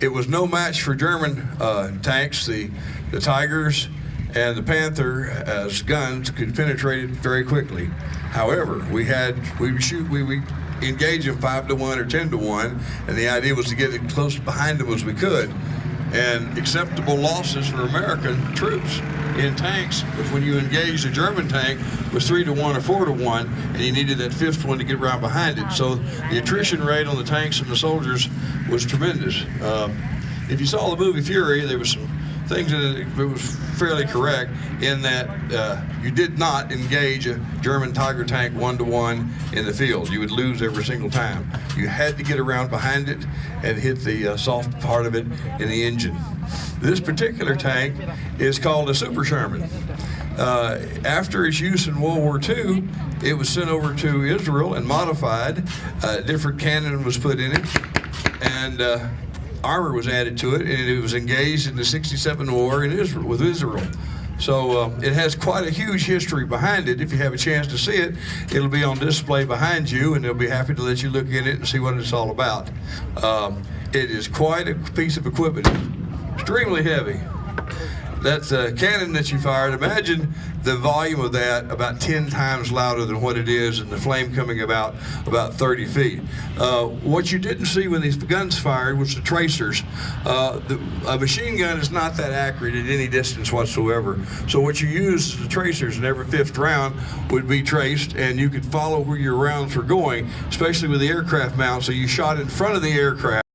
It was no match for German tanks. The Tigers and the Panther as guns could penetrate it very quickly. However, we would engage them 5-1 or 10-1, and the idea was to get as close behind them as we could. And acceptable losses for American troops in tanks was when you engaged a German tank was 3-1 or 4-1, and you needed that fifth one to get around behind it. So the attrition rate on the tanks and the soldiers was tremendous. If you saw the movie Fury, there was some things in it that was fairly correct in that you did not engage a German Tiger tank 1-1 in the field. You would lose every single time. You had to get around behind it and hit the soft part of it in the engine. This particular tank is called a Super Sherman. After its use in World War II, it was sent over to Israel and modified. Different cannon was put in it, and armor was added to it, and it was engaged in the '67 war in Israel with Israel. So it has quite a huge history behind it. If you have a chance to see it, it'll be on display behind you, and they'll be happy to let you look in it and see what it's all about. It is quite a piece of equipment, extremely heavy. That's a cannon that you fired. Imagine the volume of that about 10 times louder than what it is, and the flame coming about 30 feet. What you didn't see when these guns fired was the tracers. A machine gun is not that accurate at any distance whatsoever. So what you use is the tracers, and every fifth round would be traced, and you could follow where your rounds were going, especially with the aircraft mount. So you shot in front of the aircraft.